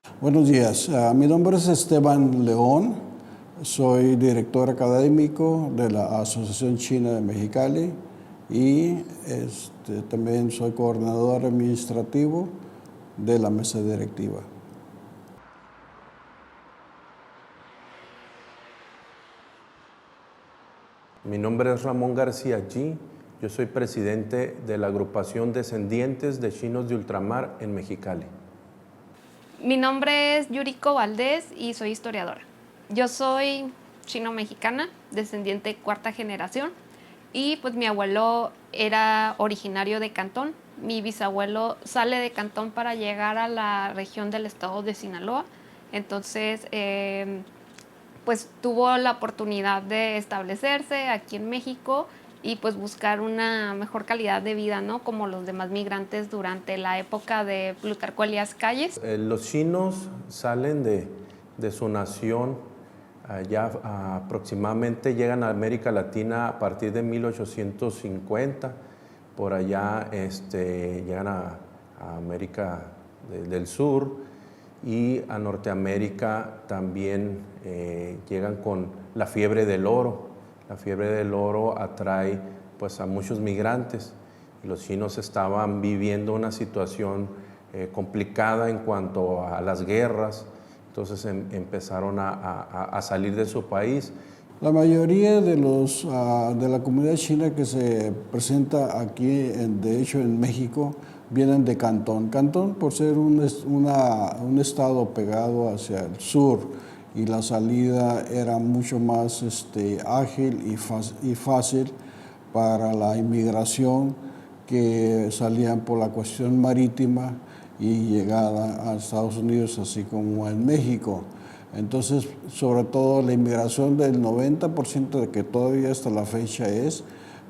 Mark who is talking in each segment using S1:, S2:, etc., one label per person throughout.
S1: Buenos días, mi nombre es Esteban León, soy director académico de la Asociación China de Mexicali y también soy coordinador administrativo de la mesa directiva.
S2: Mi nombre es Ramón García G. Yo soy presidente de la agrupación Descendientes de Chinos de Ultramar en Mexicali.
S3: Mi nombre es Yuriko Valdés y soy historiadora. Yo soy chino-mexicana, descendiente cuarta generación, y pues mi abuelo era originario de Cantón. Mi bisabuelo sale de Cantón para llegar a la región del estado de Sinaloa. Entonces, pues tuvo la oportunidad de establecerse aquí en México y pues buscar una mejor calidad de vida, ¿no? Como los demás migrantes durante la época de Plutarco Elías Calles.
S2: Los chinos salen de su nación, ya aproximadamente llegan a América Latina a partir de 1850, por allá llegan a América del Sur y a Norteamérica también llegan con la fiebre del oro. La fiebre del oro atrae pues, a muchos migrantes y los chinos estaban viviendo una situación complicada en cuanto a las guerras, entonces empezaron a salir de su país.
S1: La mayoría de la comunidad china que se presenta aquí, de hecho en México, vienen de Cantón. Cantón, por ser un estado pegado hacia el sur, y la salida era mucho más ágil y fácil para la inmigración, que salían por la cuestión marítima y llegada a Estados Unidos, así como en México. Entonces, sobre todo la inmigración del 90%, de que todavía hasta la fecha es,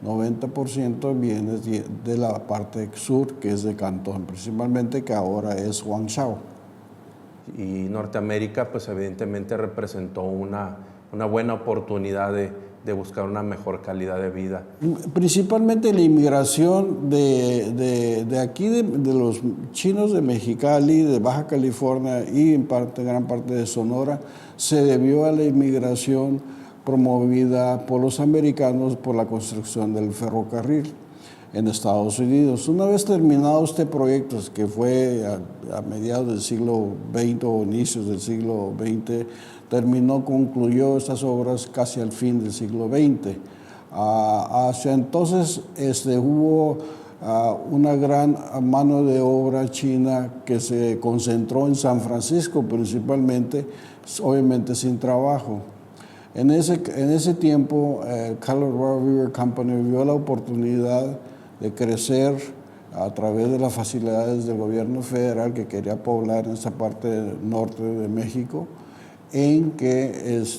S1: 90% viene de la parte sur, que es de Cantón, principalmente, que ahora es Guangzhou.
S2: Y Norteamérica, pues evidentemente representó una buena oportunidad de buscar una mejor calidad de vida.
S1: Principalmente la inmigración de aquí, de los chinos de Mexicali, de Baja California y en gran parte de Sonora, se debió a la inmigración promovida por los americanos por la construcción del ferrocarril en Estados Unidos. Una vez terminado este proyecto, que fue a mediados del siglo XX o inicios del siglo XX, concluyó estas obras casi al fin del siglo XX. Hacia entonces hubo una gran mano de obra china que se concentró en San Francisco principalmente, obviamente sin trabajo. En ese tiempo, Colorado River Company vio la oportunidad de crecer a través de las facilidades del gobierno federal, que quería poblar esa parte norte de México, en que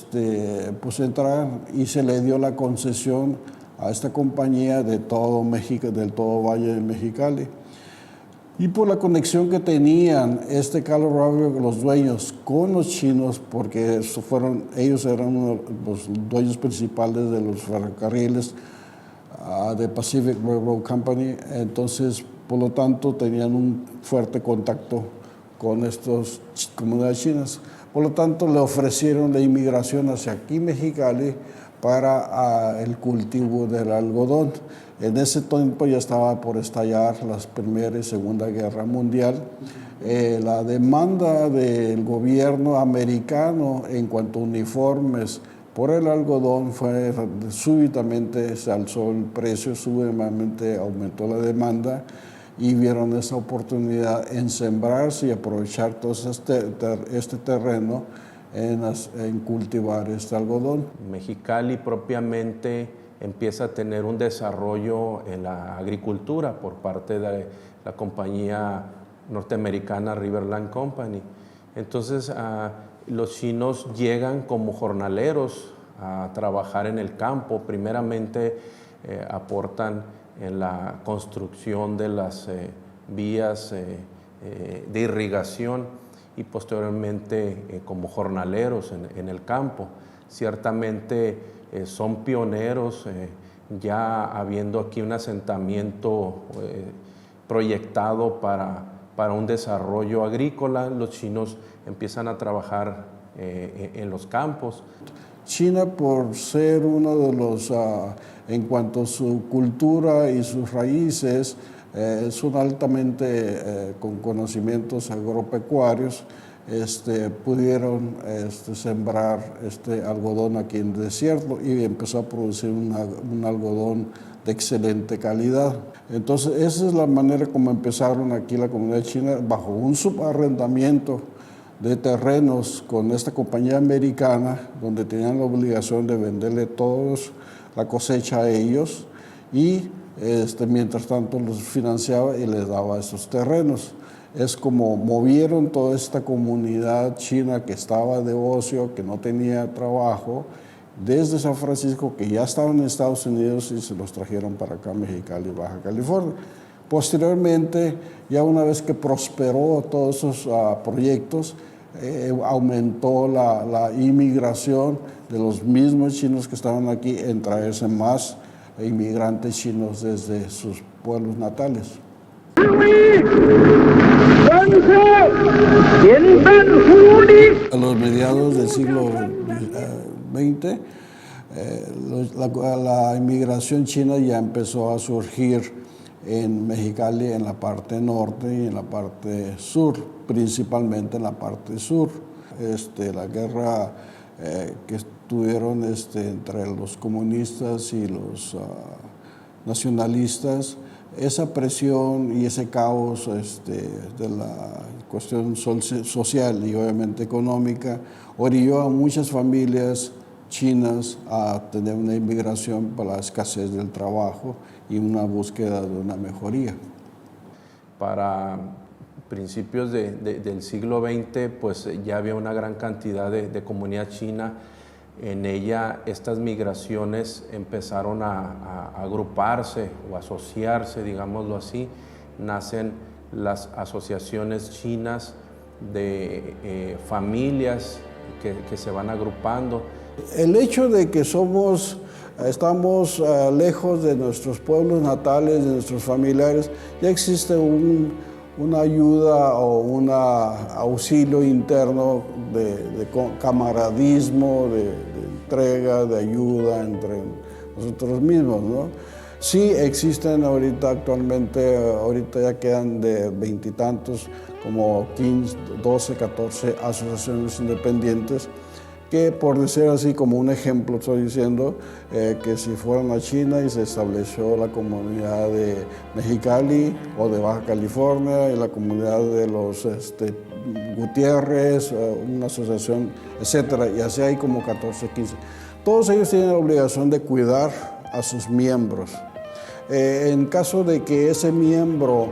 S1: pues entraran, y se le dio la concesión a esta compañía de todo México, del todo Valle de Mexicali. Y por la conexión que tenían Colorado, los dueños, con los chinos, porque ellos eran los dueños principales de los ferrocarriles de Pacific Railroad Company, entonces, por lo tanto, tenían un fuerte contacto con estas comunidades chinas. Por lo tanto, le ofrecieron la inmigración hacia aquí, Mexicali, para el cultivo del algodón. En ese tiempo ya estaba por estallar la Primera y Segunda Guerra Mundial. La demanda del gobierno americano en cuanto a uniformes por el algodón fue súbitamente, se alzó el precio, súbitamente aumentó la demanda, y vieron esa oportunidad en sembrarse y aprovechar todo este terreno en cultivar este algodón.
S2: Mexicali propiamente empieza a tener un desarrollo en la agricultura por parte de la compañía norteamericana Riverland Company. Entonces, los chinos llegan como jornaleros a trabajar en el campo. Primeramente aportan en la construcción de las vías de irrigación y posteriormente como jornaleros en el campo. Ciertamente son pioneros, ya habiendo aquí un asentamiento proyectado para para un desarrollo agrícola. Los chinos empiezan a trabajar en los campos.
S1: China, por ser uno de los, en cuanto a su cultura y sus raíces, son altamente con conocimientos agropecuarios, pudieron sembrar algodón aquí en el desierto y empezó a producir un algodón de excelente calidad. Entonces, esa es la manera como empezaron aquí la comunidad china, bajo un subarrendamiento de terrenos con esta compañía americana, donde tenían la obligación de venderle todos la cosecha a ellos y mientras tanto los financiaba y les daba esos terrenos. Es como movieron toda esta comunidad china que estaba de ocio, que no tenía trabajo, desde San Francisco, que ya estaban en Estados Unidos, y se los trajeron para acá, Mexicali, Baja California. Posteriormente, ya una vez que prosperó todos esos proyectos, aumentó la inmigración de los mismos chinos que estaban aquí en traerse más inmigrantes chinos desde sus pueblos natales. A los mediados del siglo XX, la inmigración china ya empezó a surgir en Mexicali, en la parte norte y en la parte sur, principalmente en la parte sur. La guerra que tuvieron entre los comunistas y los nacionalistas, esa presión y ese caos de la cuestión social y obviamente económica orilló a muchas familias chinas a tener una inmigración para la escasez del trabajo y una búsqueda de una mejoría.
S2: Para principios del siglo XX, pues ya había una gran cantidad de comunidad china. En ella estas migraciones empezaron a agruparse o asociarse, digámoslo así. Nacen las asociaciones chinas de familias que se van agrupando.
S1: El hecho de que estamos lejos de nuestros pueblos natales, de nuestros familiares, ya existe una ayuda o un auxilio interno de camaradismo, de entrega, de ayuda entre nosotros mismos, ¿no? Sí existen actualmente ya quedan de veintitantos, como 15, 12, 14 asociaciones independientes, que por decir así como un ejemplo estoy diciendo, que si fueran a China y se estableció la comunidad de Mexicali o de Baja California y la comunidad de los Gutiérrez, una asociación, etcétera, y así hay como 14, 15. Todos ellos tienen la obligación de cuidar a sus miembros. En caso de que ese miembro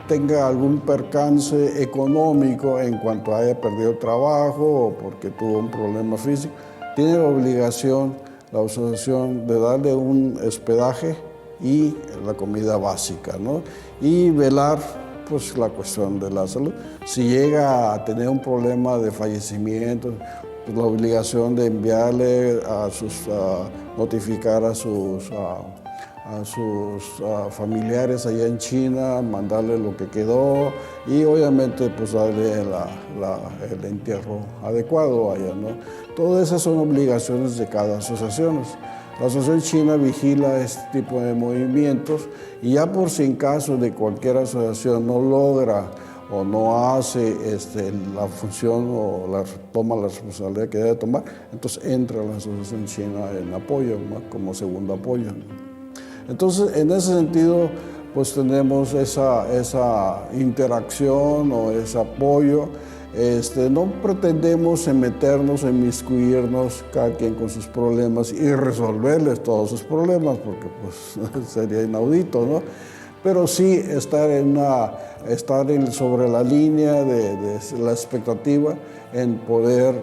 S1: tenga algún percance económico en cuanto haya perdido el trabajo o porque tuvo un problema físico, tiene la obligación la asociación de darle un hospedaje y la comida básica, ¿no? Y velar pues la cuestión de la salud. Si llega a tener un problema de fallecimiento, pues, la obligación de enviarle notificar a sus familiares allá en China, mandarle lo que quedó y obviamente pues darle el entierro adecuado allá, ¿no? Todas esas son obligaciones de cada asociación. La asociación china vigila este tipo de movimientos y ya por si en caso de cualquier asociación no logra o no hace la función o toma la responsabilidad que debe tomar, entonces entra la asociación china en apoyo, ¿no? Como segundo apoyo, ¿no? Entonces, en ese sentido, pues tenemos esa interacción o ese apoyo. No pretendemos meternos, inmiscuirnos, cada quien con sus problemas y resolverles todos sus problemas, porque pues sería inaudito, ¿no? Pero sí estar sobre la línea de la expectativa en poder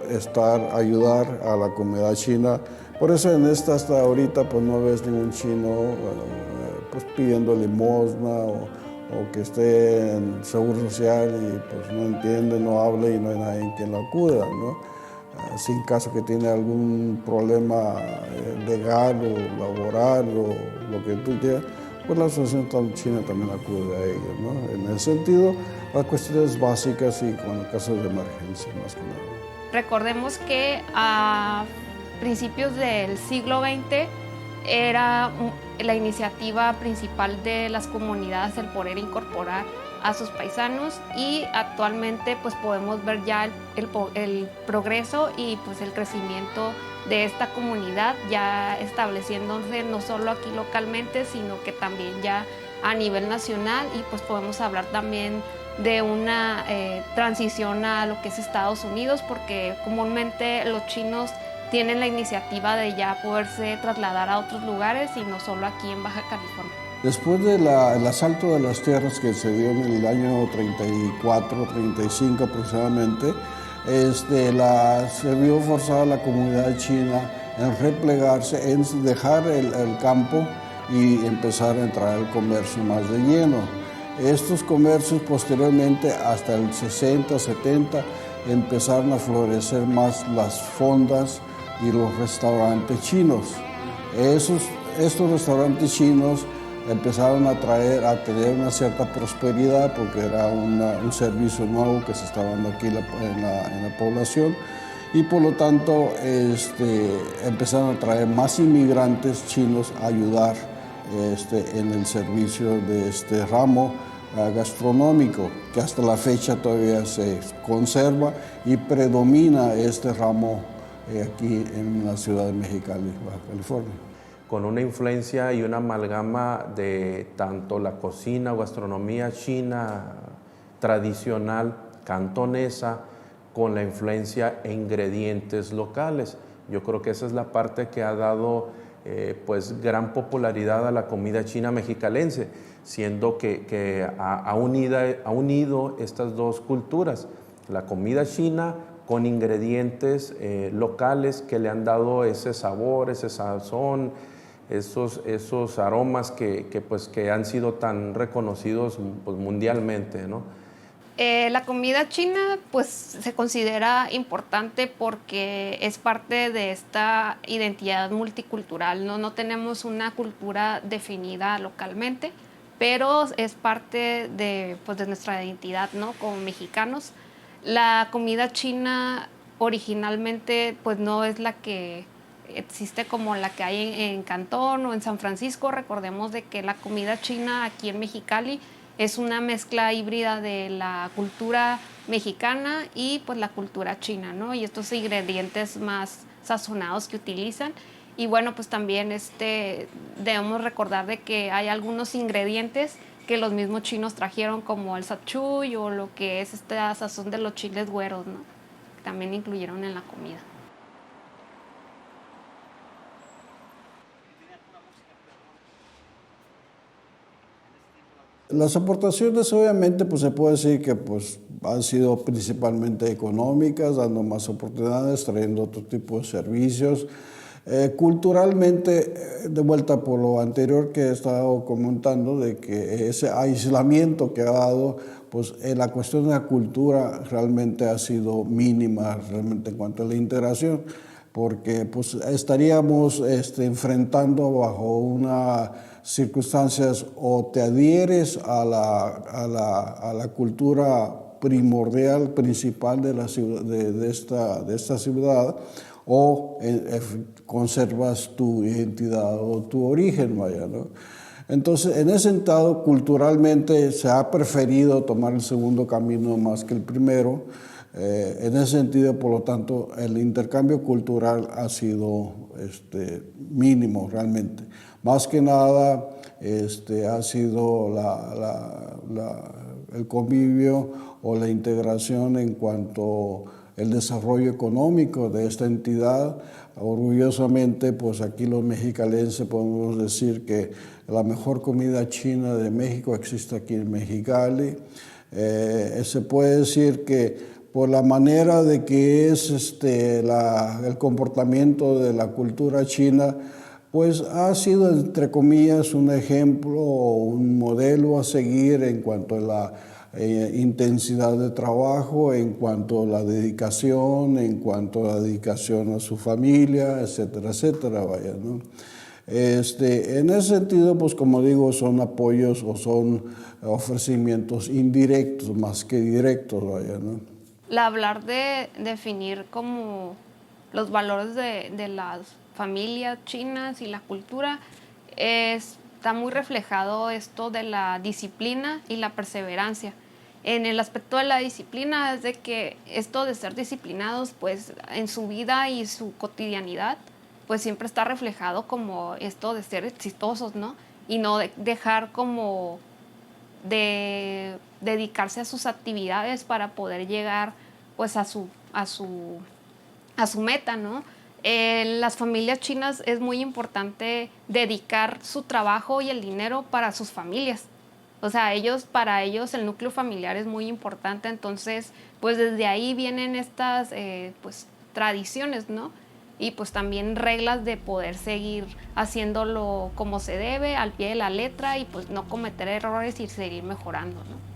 S1: ayudar a la comunidad china. Por eso hasta ahorita pues no ves ningún chino pues pidiendo limosna o que esté en seguro social y pues no entiende, no habla y no hay nadie quien lo acuda, ¿no? Sin caso que tiene algún problema legal o laboral o lo que tú quieras, pues la Asociación China también acude a ellos, ¿no? En ese sentido, las cuestiones básicas y con casos de emergencia más que nada.
S3: Recordemos que a principios del siglo XX era la iniciativa principal de las comunidades el poder incorporar a sus paisanos, y actualmente pues podemos ver ya el progreso y pues el crecimiento de esta comunidad, ya estableciéndose no solo aquí localmente, sino que también ya a nivel nacional, y pues podemos hablar también de una transición a lo que es Estados Unidos, porque comúnmente los chinos tienen la iniciativa de ya poderse trasladar a otros lugares y no solo aquí en Baja California.
S1: Después del asalto de las tierras que se dio en el año 34, 35 aproximadamente, se vio forzada la comunidad china en replegarse, en dejar el campo y empezar a entrar al comercio más de lleno. Estos comercios posteriormente, hasta el 60, 70, empezaron a florecer más las fondas y los restaurantes chinos. Estos restaurantes chinos empezaron a tener una cierta prosperidad porque era un servicio nuevo que se estaba dando aquí en la población, y por lo tanto empezaron a traer más inmigrantes chinos a ayudar en el servicio de este ramo gastronómico, que hasta la fecha todavía se conserva y predomina este ramo aquí en la ciudad de Mexicali, Baja California.
S2: Con una influencia y una amalgama de tanto la cocina o gastronomía china tradicional, cantonesa, con la influencia e ingredientes locales. Yo creo que esa es la parte que ha dado pues gran popularidad a la comida china mexicalense, siendo que ha unido estas dos culturas, la comida china con ingredientes locales que le han dado ese sabor, ese sazón, esos aromas que han sido tan reconocidos pues, mundialmente, ¿no?
S3: La comida china pues se considera importante porque es parte de esta identidad multicultural, ¿no? No tenemos una cultura definida localmente, pero es parte de, pues, de nuestra identidad, ¿no? Como mexicanos. La comida china originalmente pues no es la que existe como la que hay en Cantón o en San Francisco. Recordemos de que la comida china aquí en Mexicali es una mezcla híbrida de la cultura mexicana y pues la cultura china, ¿no? Y estos ingredientes más sazonados que utilizan. Y bueno, pues también debemos recordar de que hay algunos ingredientes que los mismos chinos trajeron, como el sapchuy o lo que es esta sazón de los chiles güeros, ¿no? Que también incluyeron en la comida.
S1: Las aportaciones obviamente pues se puede decir que pues han sido principalmente económicas, dando más oportunidades, trayendo otro tipo de servicios. Culturalmente, de vuelta por lo anterior que he estado comentando, de que ese aislamiento que ha dado, pues en la cuestión de la cultura realmente ha sido mínima realmente en cuanto a la integración, porque pues estaríamos enfrentando bajo unas circunstancias, o te adhieres a la cultura primordial, principal de esta ciudad, o conservas tu identidad o tu origen, vaya, ¿no? Entonces, en ese sentido, culturalmente se ha preferido tomar el segundo camino más que el primero. En ese sentido, por lo tanto, el intercambio cultural ha sido mínimo realmente. Más que nada ha sido el convivio o la integración en cuanto al desarrollo económico de esta entidad. Orgullosamente, pues aquí los mexicalenses podemos decir que la mejor comida china de México existe aquí en Mexicali. Se puede decir que por la manera de que es el comportamiento de la cultura china, pues ha sido, entre comillas, un ejemplo o un modelo a seguir en cuanto a la intensidad de trabajo, en cuanto a la dedicación, en cuanto a la dedicación a su familia, etcétera, etcétera, vaya, ¿no? En ese sentido, pues como digo, son apoyos o son ofrecimientos indirectos más que directos, vaya, ¿no?
S3: Hablar de definir como los valores de las familias chinas y la cultura, está muy reflejado esto de la disciplina y la perseverancia. En el aspecto de la disciplina es de que esto de ser disciplinados, pues en su vida y su cotidianidad, pues siempre está reflejado como esto de ser exitosos, ¿no? Y no dejar como de dedicarse a sus actividades para poder llegar pues a su meta, ¿no? Las familias chinas es muy importante dedicar su trabajo y el dinero para sus familias. O sea, para ellos el núcleo familiar es muy importante, entonces pues desde ahí vienen estas pues tradiciones, ¿no? Y pues también reglas de poder seguir haciéndolo como se debe, al pie de la letra, y pues no cometer errores y seguir mejorando, ¿no?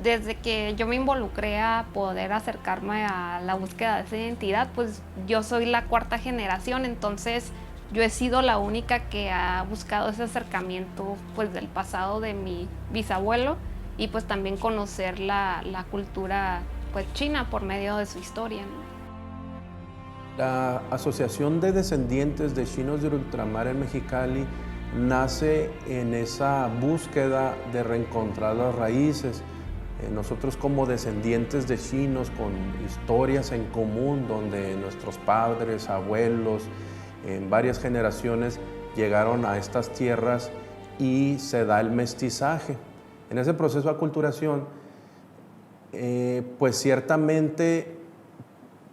S3: Desde que yo me involucré a poder acercarme a la búsqueda de esa identidad, pues yo soy la cuarta generación, entonces yo he sido la única que ha buscado ese acercamiento pues del pasado de mi bisabuelo y pues también conocer la cultura pues china por medio de su historia, ¿no?
S2: La Asociación de Descendientes de Chinos del Ultramar en Mexicali nace en esa búsqueda de reencontrar las raíces. Nosotros como descendientes de chinos con historias en común, donde nuestros padres, abuelos, en varias generaciones llegaron a estas tierras y se da el mestizaje. En ese proceso de aculturación, pues ciertamente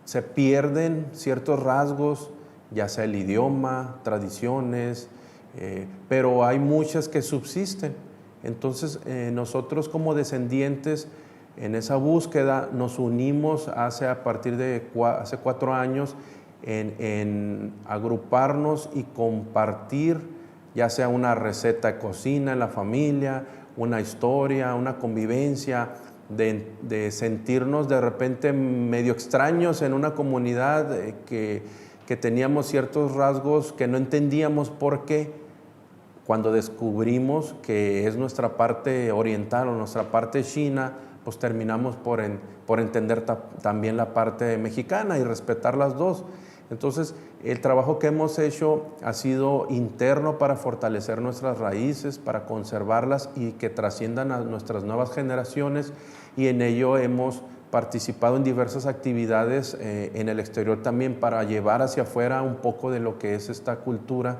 S2: se pierden ciertos rasgos, ya sea el idioma, tradiciones, pero hay muchas que subsisten. Entonces, nosotros como descendientes, en esa búsqueda, nos unimos a partir de hace 4 años en agruparnos y compartir, ya sea una receta de cocina en la familia, una historia, una convivencia, de sentirnos de repente medio extraños en una comunidad que teníamos ciertos rasgos que no entendíamos por qué. Cuando descubrimos que es nuestra parte oriental o nuestra parte china, pues terminamos por entender también la parte mexicana y respetar las dos. Entonces, el trabajo que hemos hecho ha sido interno para fortalecer nuestras raíces, para conservarlas y que trasciendan a nuestras nuevas generaciones, y en ello hemos participado en diversas actividades en el exterior también para llevar hacia afuera un poco de lo que es esta cultura,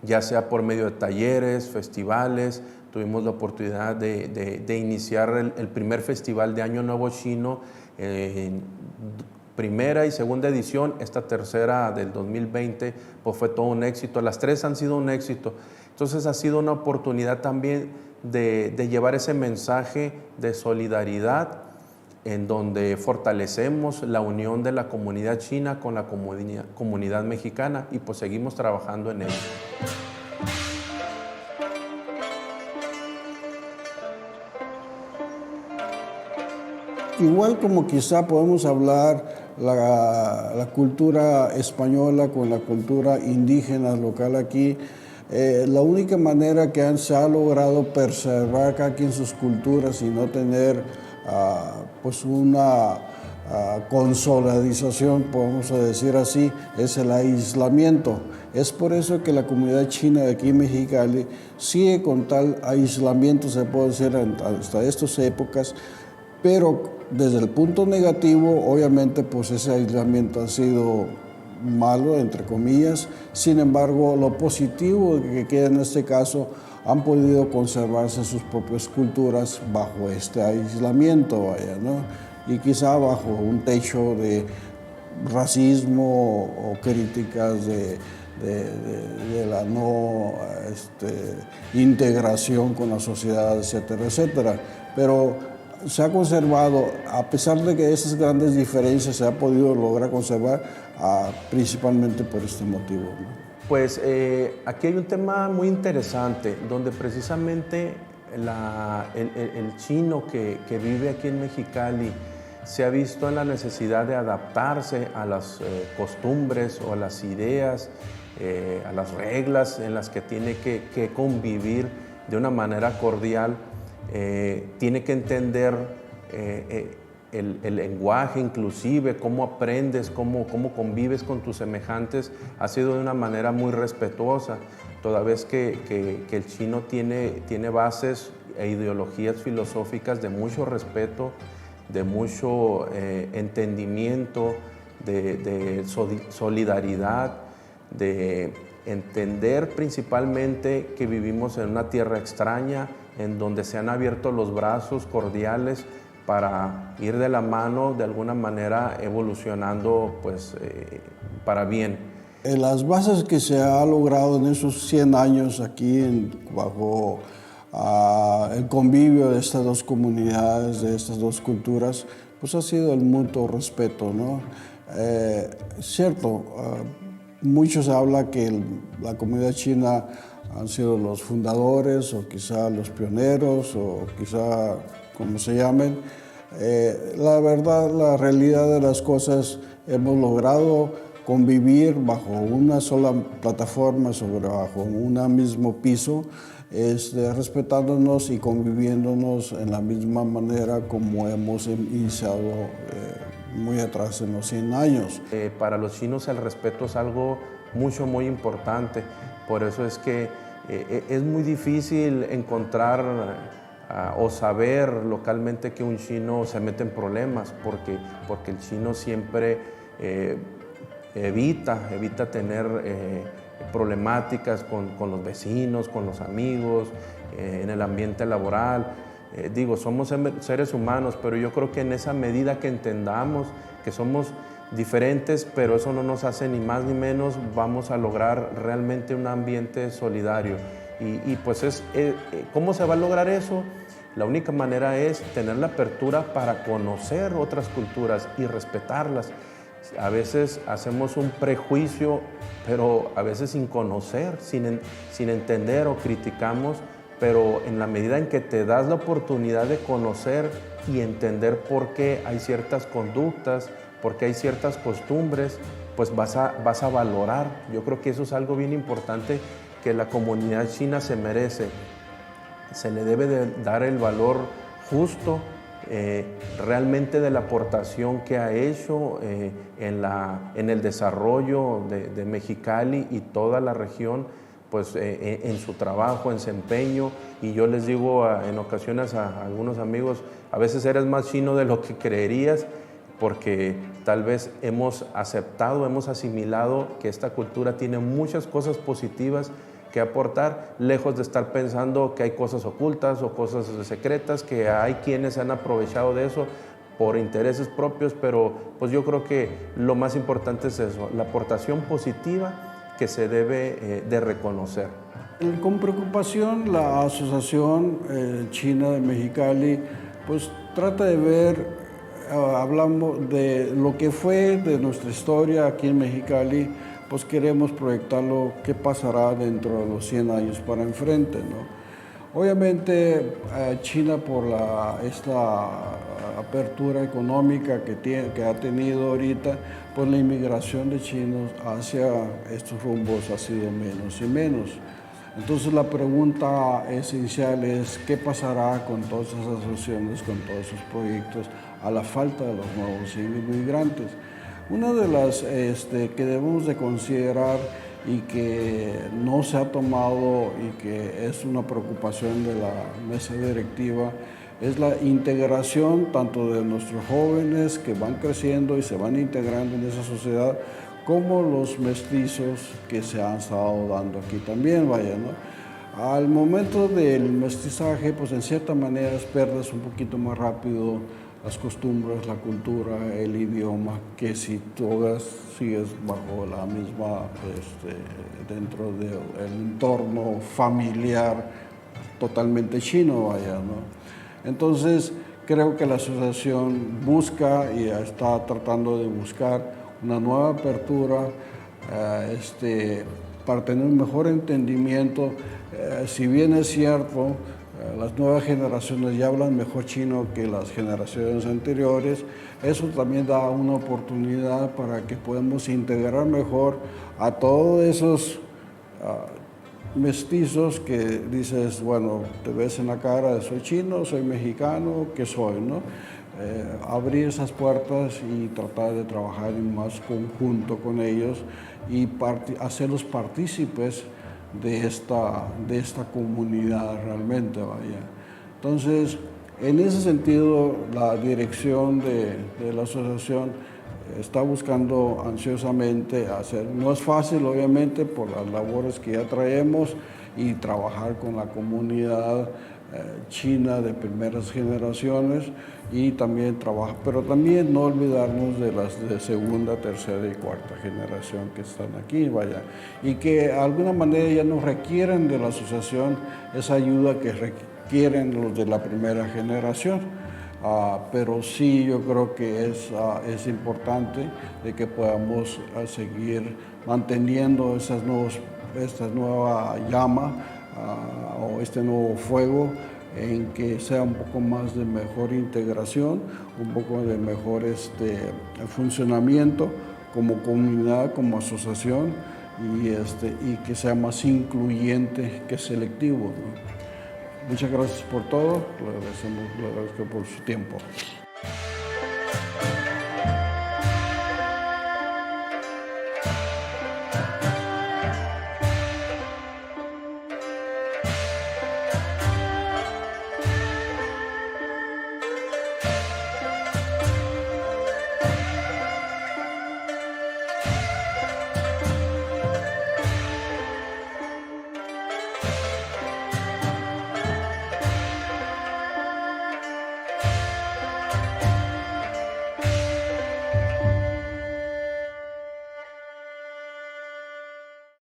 S2: ya sea por medio de talleres, festivales. Tuvimos la oportunidad de iniciar el primer festival de Año Nuevo Chino en primera y segunda edición. Esta tercera del 2020 pues fue todo un éxito, las 3 han sido un éxito. Entonces ha sido una oportunidad también de llevar ese mensaje de solidaridad, en donde fortalecemos la unión de la comunidad china con la comunidad mexicana, y pues seguimos trabajando en ello.
S1: Igual como quizá podemos hablar la cultura española con la cultura indígena local aquí, la única manera que se ha logrado preservar aquí en sus culturas y no tener pues una consolidarización, podemos decir así, es el aislamiento. Es por eso que la comunidad china de aquí en Mexicali sigue con tal aislamiento, se puede decir, hasta estas épocas, pero desde el punto negativo, obviamente, pues ese aislamiento ha sido malo, entre comillas. Sin embargo, lo positivo que queda en este caso, han podido conservarse sus propias culturas bajo este aislamiento, vaya, ¿no? Y quizá bajo un techo de racismo o críticas de la no integración con la sociedad, etcétera, etcétera. Pero se ha conservado, a pesar de que esas grandes diferencias se ha podido lograr conservar, principalmente por este motivo, ¿no?
S2: Pues aquí hay un tema muy interesante, donde precisamente el chino que vive aquí en Mexicali se ha visto en la necesidad de adaptarse a las costumbres o a las ideas, a las reglas en las que tiene que convivir de una manera cordial. Tiene que entender el lenguaje, inclusive cómo aprendes, cómo convives con tus semejantes, ha sido de una manera muy respetuosa, toda vez que el chino tiene bases e ideologías filosóficas de mucho respeto, de mucho entendimiento, de solidaridad, de entender principalmente que vivimos en una tierra extraña, en donde se han abierto los brazos cordiales para ir de la mano, de alguna manera evolucionando pues, para bien.
S1: Las bases que se ha logrado en esos 100 años aquí bajo el convivio de estas dos comunidades, de estas dos culturas, pues ha sido el mutuo respeto, ¿no? Cierto, muchos hablan que la comunidad china han sido los fundadores o quizá los pioneros o quizá como se llamen. La verdad, la realidad de las cosas, hemos logrado convivir bajo una sola plataforma, bajo un mismo piso, respetándonos y conviviéndonos en la misma manera como hemos iniciado muy atrás en los 100 años.
S2: Para los chinos el respeto es algo muy importante, por eso es que es muy difícil encontrar o saber localmente que un chino se mete en problemas, porque el chino siempre evita tener problemáticas con los vecinos, con los amigos, en el ambiente laboral. Somos seres humanos, pero yo creo que en esa medida que entendamos que somos diferentes, pero eso no nos hace ni más ni menos, vamos a lograr realmente un ambiente solidario. Y pues ¿cómo se va a lograr eso? La única manera es tener la apertura para conocer otras culturas y respetarlas. A veces hacemos un prejuicio, pero a veces sin conocer, sin entender o criticamos, pero en la medida en que te das la oportunidad de conocer y entender por qué hay ciertas conductas, por qué hay ciertas costumbres, pues vas a valorar. Yo creo que eso es algo bien importante que la comunidad china se merece. Se le debe de dar el valor justo realmente de la aportación que ha hecho en el desarrollo de Mexicali y toda la región, pues en su trabajo, en su empeño. Y yo les digo en ocasiones a algunos amigos, a veces eres más chino de lo que creerías, porque tal vez hemos aceptado, hemos asimilado que esta cultura tiene muchas cosas positivas que aportar, lejos de estar pensando que hay cosas ocultas o cosas secretas, que hay quienes se han aprovechado de eso por intereses propios, pero pues yo creo que lo más importante es eso, la aportación positiva que se debe de reconocer.
S1: Con preocupación, la Asociación China de Mexicali pues trata de ver, hablamos de lo que fue de nuestra historia aquí en Mexicali, pues queremos proyectarlo, qué pasará dentro de los 100 años para enfrente, ¿no? Obviamente China por esta apertura económica que ha tenido ahorita, pues la inmigración de chinos hacia estos rumbos ha sido menos y menos. Entonces la pregunta esencial es qué pasará con todas esas asociaciones, con todos esos proyectos, a la falta de los nuevos inmigrantes. Una de las que debemos de considerar y que no se ha tomado y que es una preocupación de la mesa directiva es la integración tanto de nuestros jóvenes que van creciendo y se van integrando en esa sociedad, como los mestizos que se han estado dando aquí también, vaya, ¿no? Al momento del mestizaje, pues en cierta manera pierdes un poquito más rápido las costumbres, la cultura, el idioma, que si todas sigues bajo la misma, dentro del entorno familiar totalmente chino, vaya, ¿no? Entonces, creo que la asociación busca y está tratando de buscar una nueva apertura para tener un mejor entendimiento. Si bien es cierto, las nuevas generaciones ya hablan mejor chino que las generaciones anteriores. Eso también da una oportunidad para que podamos integrar mejor a todos esos mestizos que dices, bueno, te ves en la cara, soy chino, soy mexicano, ¿qué soy? ¿No? Abrir esas puertas y tratar de trabajar en más conjunto con ellos y hacerlos partícipes de esta comunidad realmente, vaya. Entonces, en ese sentido, la dirección de la asociación está buscando ansiosamente hacer, no es fácil obviamente por las labores que ya traemos y trabajar con la comunidad china de primeras generaciones y también trabajar, pero también no olvidarnos de las de segunda, tercera y cuarta generación que están aquí, vaya, y que de alguna manera ya nos requieren de la asociación esa ayuda que requieren los de la primera generación. Pero sí, yo creo que es importante de que podamos seguir manteniendo esta nueva llama o este nuevo fuego en que sea un poco más de mejor integración, un poco de mejor funcionamiento como comunidad, como asociación y que sea más incluyente que selectivo, ¿no? Muchas gracias por todo, le agradezco por su tiempo.